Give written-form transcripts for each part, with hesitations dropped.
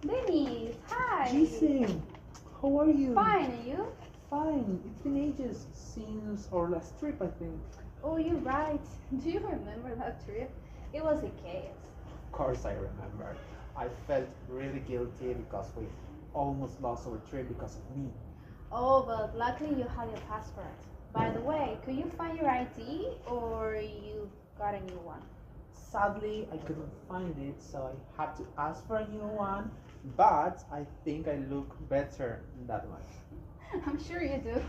Denis, hi. Gisela, how are you? Fine, and you? Fine. It's been ages since our last trip, I think. Oh, you're right. Do you remember that trip? It was a chaos. Of course, I remember. I felt really guilty because we almost lost our trip because of me. Oh, but luckily you had your passport. By the way, could you find your ID or you got a new one? Sadly, I couldn't find it, so I had to ask for a new one. But I think I look better in that one. I'm sure you do.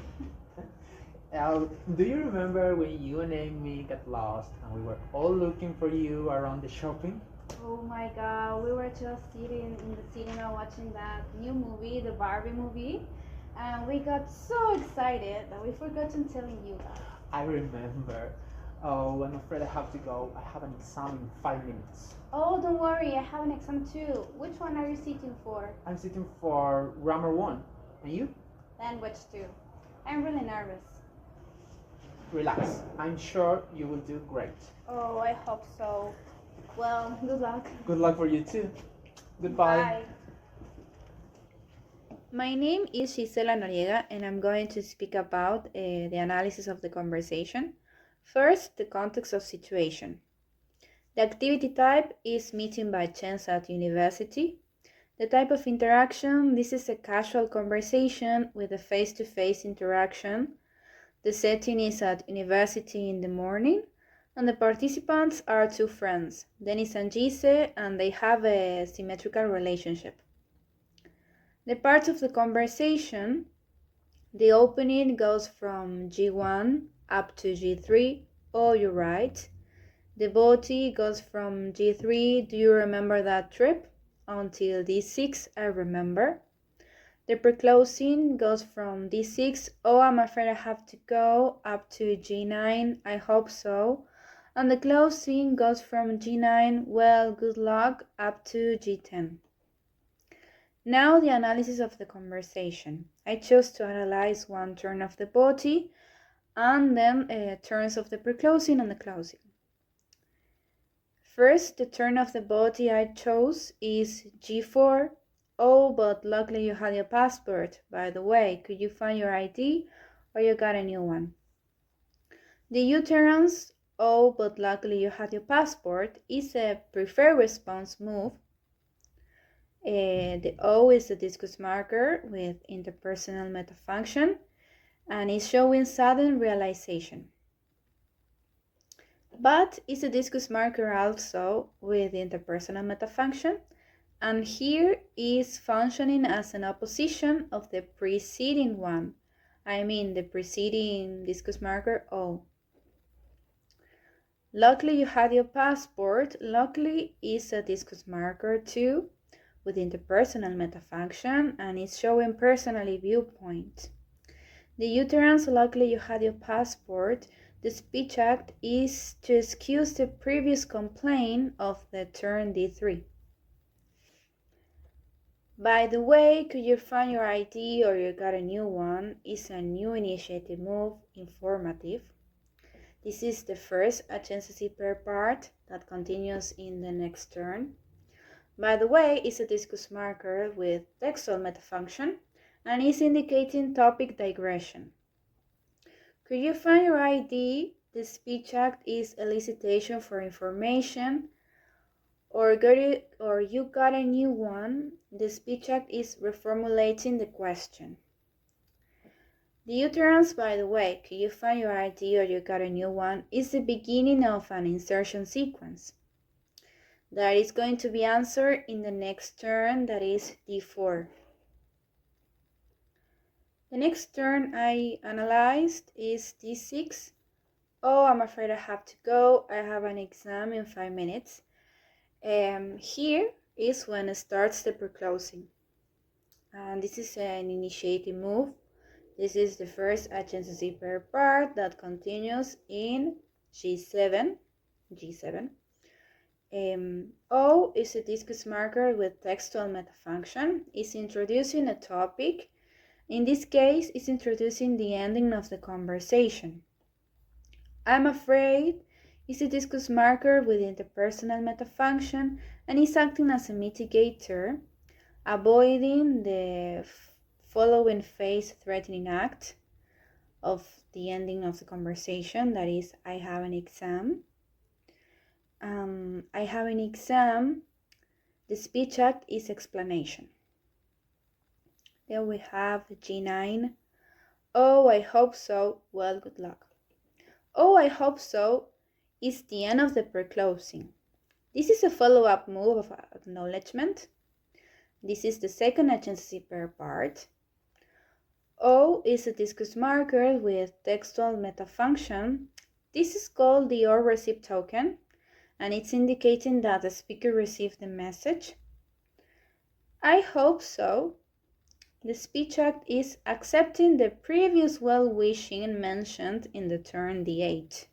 Uh, do you remember when you and Amy got lost and we were all looking for you around the shopping? Oh my god, we were just sitting in the cinema watching that new movie, the Barbie movie, and we got so excited that we forgot to telling you guys. I remember. Oh, I'm afraid I have to go. I have an exam in 5 minutes. Oh, don't worry, I have an exam too. Which one are you sitting for? I'm sitting for grammar 1. And you? Language 2. I'm really nervous. Relax. I'm sure you will do great. Oh, I hope so. Well, good luck. Good luck for you too. Goodbye. Bye. My name is Gisela Noriega, and I'm going to speak about the analysis of the conversation. First, the context of situation. The activity type is meeting by chance at university. The type of interaction, this is a casual conversation with a face-to-face interaction. The setting is at university in the morning, and the participants are two friends, Denis and Gisela, and they have a symmetrical relationship. The parts of the conversation, the opening goes from G1 up to G3. Oh, you're right. The body goes from G3, do you remember that trip? Until D6, I remember. The preclosing goes from D6, oh, I'm afraid I have to go, up to G9, I hope so. And the closing goes from G9, well, good luck, up to G10. Now the analysis of the conversation. I chose to analyze one turn of the body and then turns of the preclosing and the closing. First, the turn of the body I chose is G4. Oh, but luckily you had your passport. By the way, could you find your ID or you got a new one? The U-turns, oh, but luckily you had your passport, is a preferred response move. The O is the discus marker with interpersonal metafunction and is showing sudden realization. But is a discus marker also with interpersonal metafunction, and here is functioning as an opposition of the preceding one. I mean the preceding discus marker O. Luckily you had your passport. Luckily is a discus marker too with interpersonal metafunction and is showing personally viewpoint. The uterance, luckily you had your passport. The speech act is to excuse the previous complaint of the turn D3. By the way, could you find your ID or you got a new one? Is a new initiative move, informative. This is the first adjacency pair part that continues in the next turn. By the way, it's a discus marker with textual metafunction and is indicating topic digression. Could you find your ID? The speech act is elicitation for information, or you got a new one. The speech act is reformulating the question. The utterance, by the way, could you find your ID or you got a new one, is the beginning of an insertion sequence that is going to be answered in the next turn, that is D4. The next turn I analyzed is D6. Oh, I'm afraid I have to go. I have an exam in 5 minutes. Here is when it starts the preclosing. And this is an initiating move. This is the first adjacency pair part that continues in G7. O is a discus marker with textual metafunction. It's introducing a topic. In this case, it's introducing the ending of the conversation. I'm afraid is a discus marker with interpersonal metafunction and is acting as a mitigator. avoiding the following face-threatening act of the ending of the conversation, that is, I have an exam. I have an exam. The speech act is explanation. Then we have G9. Oh, I hope so. Well, good luck. Oh, I hope so is the end of the pre-closing. This is a follow-up move of acknowledgement. This is the second adjacency pair part. O is a discuss marker with textual metafunction. This is called the or received token, and it's indicating that the speaker received the message. I hope so. The speech act is accepting the previous well-wishing mentioned in the turn D8.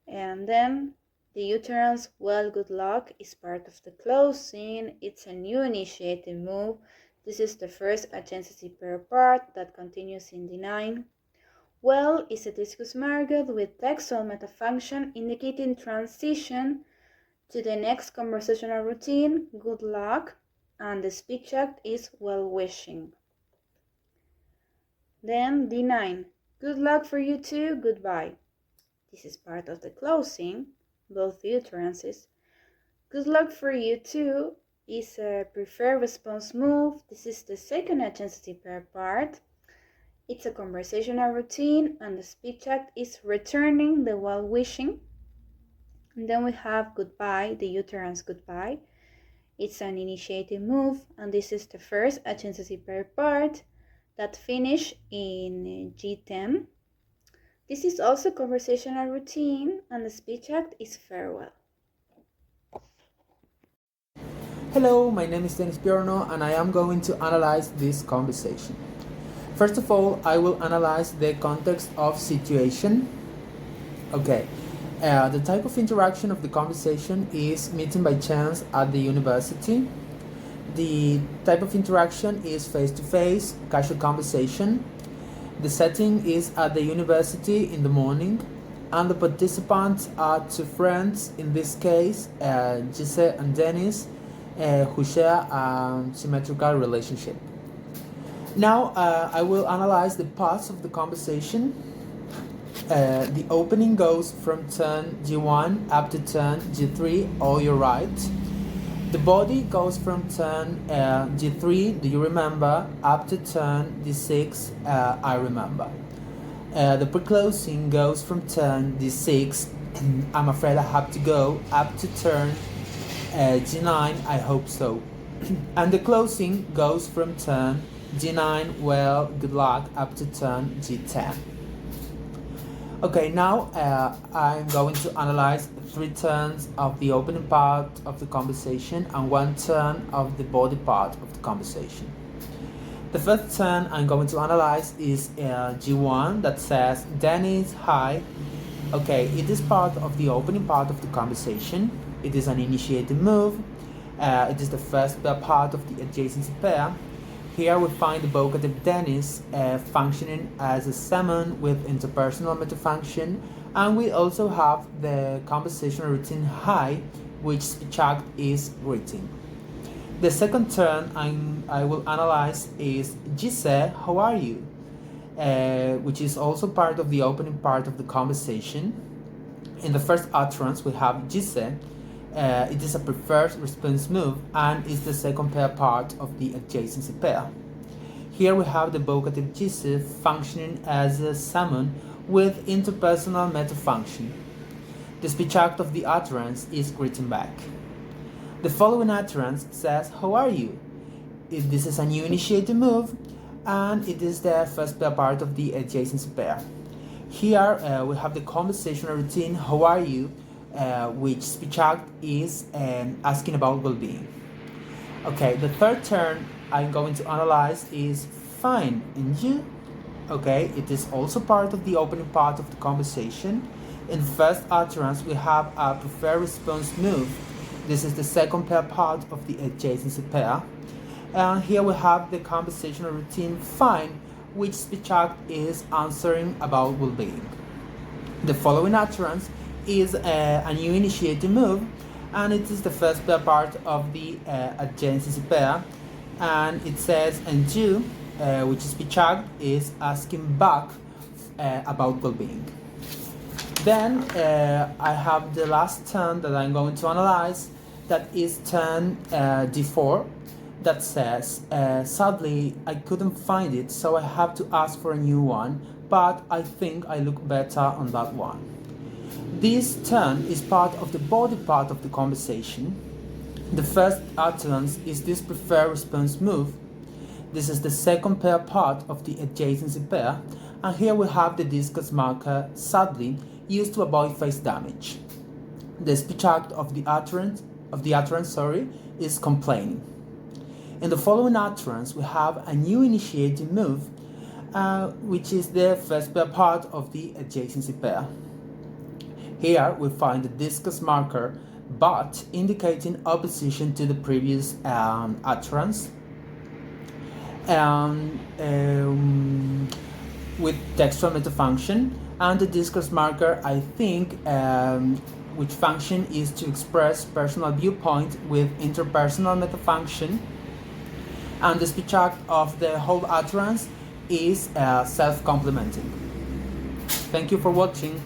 And then the utterance, well, good luck, is part of the closing. It's a new initiative move. This is the first adjacency pair part that continues in D9. Well is a discuss marker with textual metafunction indicating transition to the next conversational routine, good luck, and the speech act is well-wishing. Then D9, good luck for you too, goodbye. This is part of the closing, both utterances. Good luck for you too is a preferred response move. This is the second adjacency pair part. It's a conversational routine, and the speech act is returning the well-wishing. And then we have goodbye, the utterance goodbye. It's an initiative move, and this is the first adjacency pair part that finish in G10. This is also conversational routine, and the speech act is farewell. Hello, my name is Denis Piorno, and I am going to analyze this conversation. First of all, I will analyze the context of situation. Okay, the type of interaction of the conversation is meeting by chance at the university. The type of interaction is face-to-face, casual conversation. The setting is at the university in the morning, and the participants are two friends, in this case, Gisela and Denis, who share a symmetrical relationship. Now I will analyze the parts of the conversation. The opening goes from turn G1 up to turn G3, all your right. The body goes from turn G3, do you remember, up to turn D6, I remember. The pre-closing goes from turn D6, I'm afraid I have to go, up to turn G9, I hope so. And the closing goes from turn G9, well, good luck, up to turn G10. Okay, now I'm going to analyze 3 turns of the opening part of the conversation and 1 turn of the body part of the conversation. The first turn I'm going to analyze is G1 that says, Denis, hi. Okay, it is part of the opening part of the conversation. It is an initiative move. It is the first part of the adjacency pair. Here we find the vocative Denis functioning as a summon with interpersonal metafunction, and we also have the conversational routine hi, which speech act is greeting. The second turn I will analyze is Gisela, how are you? Which is also part of the opening part of the conversation. In the first utterance we have Gisela. It is a preferred response move and is the second pair part of the adjacency pair. Here we have the vocative Gisela functioning as a summon with interpersonal metafunction. The speech act of the utterance is greeting back. The following utterance says, how are you? This is a new initiative move and it is the first pair part of the adjacency pair. Here we have the conversational routine, how are you? Which speech act is asking about well-being. Okay, the third turn I'm going to analyze is fine, and you? Okay, it is also part of the opening part of the conversation. In the first utterance we have a preferred response move. This is the second pair part of the adjacency pair. And here we have the conversational routine fine, which speech act is answering about well-being. The following utterance is a new initiative move, and it is the first pair part of the adjacency pair, and it says, and you, which is Pichag, is asking back about well-being. Then I have the last turn that I'm going to analyze, that is turn D4, that says, sadly I couldn't find it, so I have to ask for a new one, but I think I look better on that one. This turn is part of the body part of the conversation. The first utterance is this preferred response move. This is the second pair part of the adjacency pair, and here we have the discuss marker, sadly, used to avoid face damage. The speech act of the utterance, is complaining. In the following utterance, we have a new initiating move, which is the first pair part of the adjacency pair. Here we find the discuss marker, but indicating opposition to the previous utterance, with textual metafunction, and the discourse marker, I think, which function is to express personal viewpoint with interpersonal metafunction, and the speech act of the whole utterance is self-complementing. Thank you for watching.